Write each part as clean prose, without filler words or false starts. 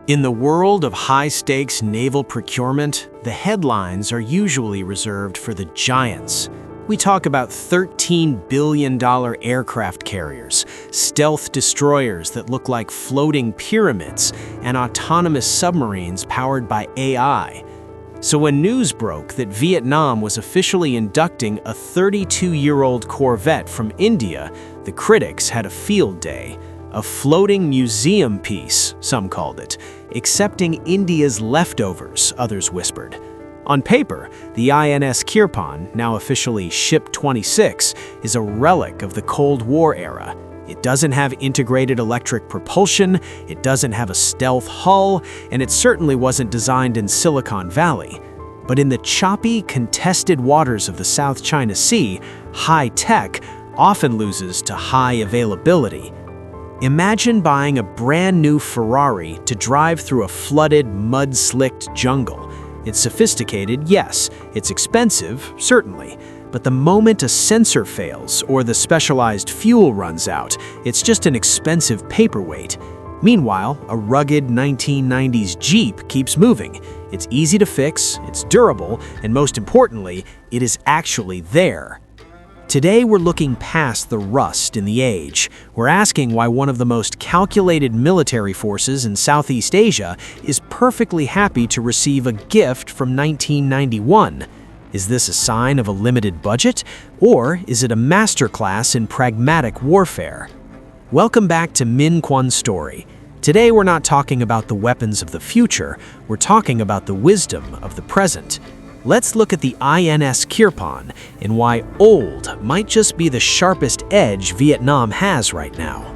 In the world of high-stakes naval procurement, the headlines are usually reserved for the giants. We talk about $13 billion aircraft carriers, stealth destroyers that look like floating pyramids, and autonomous submarines powered by AI. So when news broke that Vietnam was officially inducting a 32-year-old corvette from India, the critics had a field day. A floating museum piece, some called it, accepting India's leftovers, others whispered. On paper, the INS Kirpan, now officially Ship 26, is a relic of the Cold War era. It doesn't have integrated electric propulsion, it doesn't have a stealth hull, and it certainly wasn't designed in Silicon Valley. But in the choppy, contested waters of the South China Sea, high tech often loses to high availability. Imagine buying a brand new Ferrari to drive through a flooded, mud-slicked jungle. It's sophisticated, yes. It's expensive, certainly. But the moment a sensor fails or the specialized fuel runs out, it's just an expensive paperweight. Meanwhile, a rugged 1990s Jeep keeps moving. It's easy to fix, it's durable, and most importantly, it is actually there. Today, we're looking past the rust in the age. We're asking why one of the most calculated military forces in Southeast Asia is perfectly happy to receive a gift from 1991. Is this a sign of a limited budget, or is it a masterclass in pragmatic warfare? Welcome back to Minh Quân Story. Today, we're not talking about the weapons of the future, we're talking about the wisdom of the present. Let's look at the INS Kirpan and why old might just be the sharpest edge Vietnam has right now.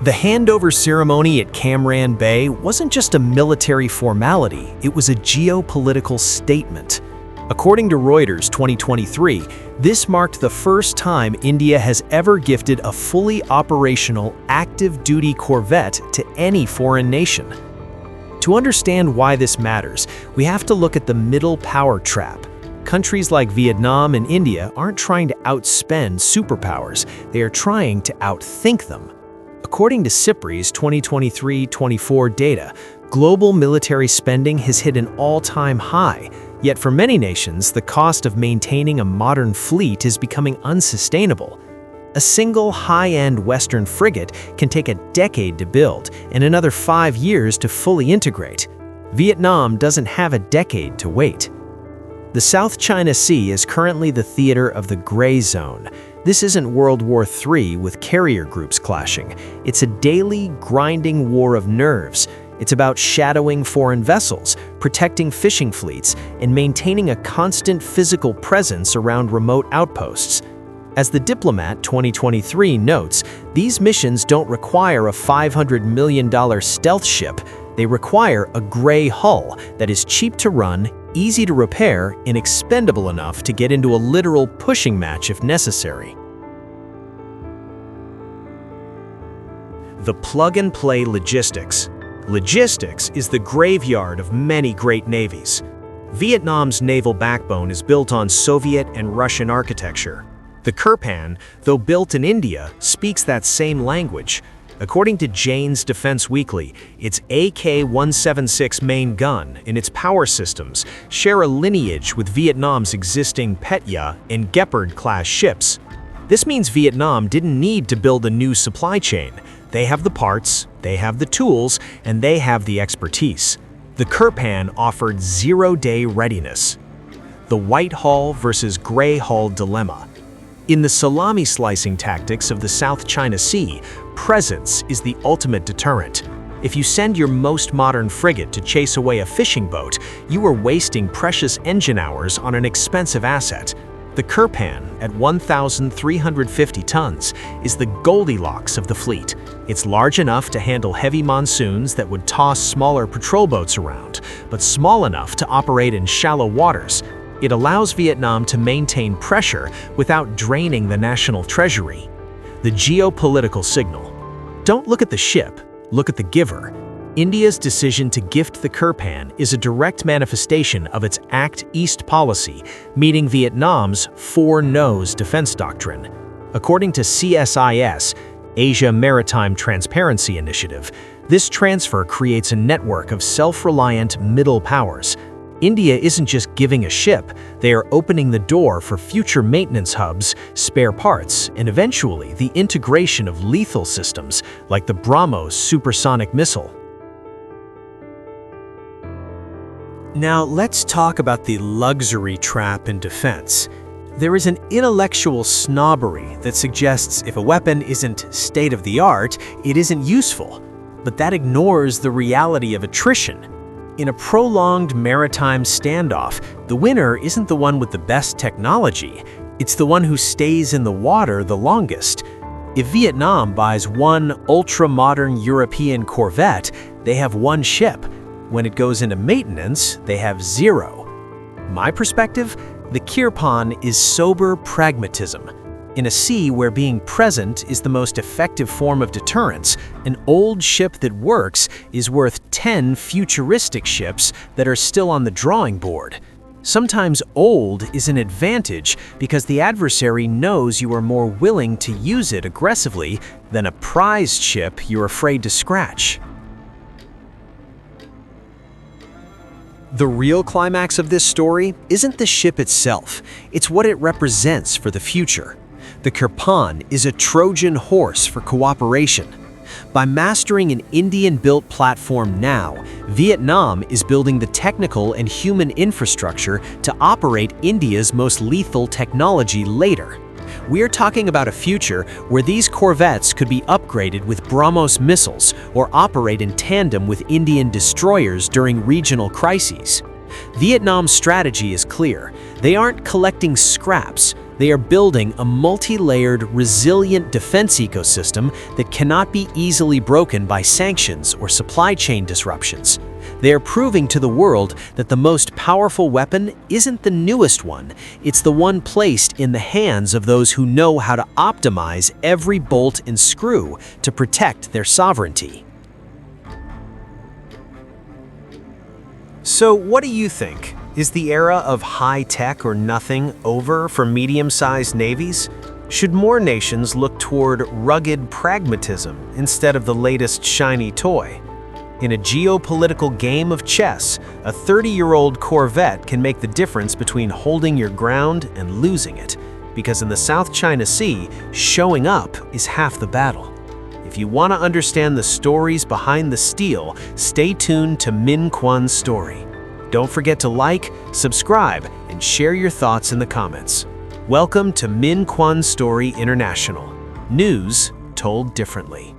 The handover ceremony at Cam Ranh Bay wasn't just a military formality, it was a geopolitical statement. According to Reuters 2023, this marked the first time India has ever gifted a fully operational, active-duty corvette to any foreign nation. To understand why this matters, we have to look at the middle power trap. Countries like Vietnam and India aren't trying to outspend superpowers, they are trying to outthink them. According to SIPRI's 2023-24 data, global military spending has hit an all-time high, yet for many nations, the cost of maintaining a modern fleet is becoming unsustainable. A single high-end Western frigate can take a decade to build and another 5 years to fully integrate. Vietnam doesn't have a decade to wait. The South China Sea is currently the theater of the gray zone. This isn't World War III with carrier groups clashing. It's a daily, grinding war of nerves. It's about shadowing foreign vessels, protecting fishing fleets, and maintaining a constant physical presence around remote outposts. As the Diplomat 2023 notes, these missions don't require a $500 million stealth ship. They require a gray hull that is cheap to run, easy to repair, and expendable enough to get into a literal pushing match if necessary. The plug-and-play logistics. Logistics is the graveyard of many great navies. Vietnam's naval backbone is built on Soviet and Russian architecture. The Kirpan, though built in India, speaks that same language. According to Jane's Defense Weekly, its AK-176 main gun and its power systems share a lineage with Vietnam's existing Petya and Gepard-class ships. This means Vietnam didn't need to build a new supply chain. They have the parts, they have the tools, and they have the expertise. The Kirpan offered zero-day readiness. The white hull versus gray hull dilemma. In the salami slicing tactics of the South China Sea, presence is the ultimate deterrent. If you send your most modern frigate to chase away a fishing boat, you are wasting precious engine hours on an expensive asset. The Kirpan, at 1,350 tons, is the Goldilocks of the fleet. It's large enough to handle heavy monsoons that would toss smaller patrol boats around, but small enough to operate in shallow waters. It allows Vietnam to maintain pressure without draining the national treasury. The geopolitical signal. Don't look at the ship, look at the giver. India's decision to gift the Kirpan is a direct manifestation of its Act East policy, meeting Vietnam's Four No's defense doctrine. According to CSIS, Asia Maritime Transparency Initiative. This transfer creates a network of self-reliant middle powers. India isn't just giving a ship, they are opening the door for future maintenance hubs, spare parts, and eventually the integration of lethal systems like the BrahMos supersonic missile. Now let's talk about the luxury trap in defense. There is an intellectual snobbery that suggests if a weapon isn't state-of-the-art, it isn't useful. But that ignores the reality of attrition. In a prolonged maritime standoff, the winner isn't the one with the best technology, it's the one who stays in the water the longest. If Vietnam buys one ultra-modern European corvette, they have one ship. When it goes into maintenance, they have zero. My perspective? The Kirpan is sober pragmatism. In a sea where being present is the most effective form of deterrence, an old ship that works is worth 10 futuristic ships that are still on the drawing board. Sometimes old is an advantage because the adversary knows you are more willing to use it aggressively than a prized ship you're afraid to scratch. The real climax of this story isn't the ship itself, it's what it represents for the future. The Kirpan is a Trojan horse for cooperation. By mastering an Indian-built platform now, Vietnam is building the technical and human infrastructure to operate India's most lethal technology later. We're talking about a future where these corvettes could be upgraded with BrahMos missiles or operate in tandem with Indian destroyers during regional crises. Vietnam's strategy is clear. They aren't collecting scraps. They are building a multi-layered, resilient defense ecosystem that cannot be easily broken by sanctions or supply chain disruptions. They are proving to the world that the most powerful weapon isn't the newest one, it's the one placed in the hands of those who know how to optimize every bolt and screw to protect their sovereignty. So what do you think? Is the era of high-tech or nothing over for medium-sized navies? Should more nations look toward rugged pragmatism instead of the latest shiny toy? In a geopolitical game of chess, a 30-year-old corvette can make the difference between holding your ground and losing it, because in the South China Sea, showing up is half the battle. If you want to understand the stories behind the steel, stay tuned to Minh Quân Story. Don't forget to like, subscribe, and share your thoughts in the comments. Welcome to Minh Quân Story International. News told differently.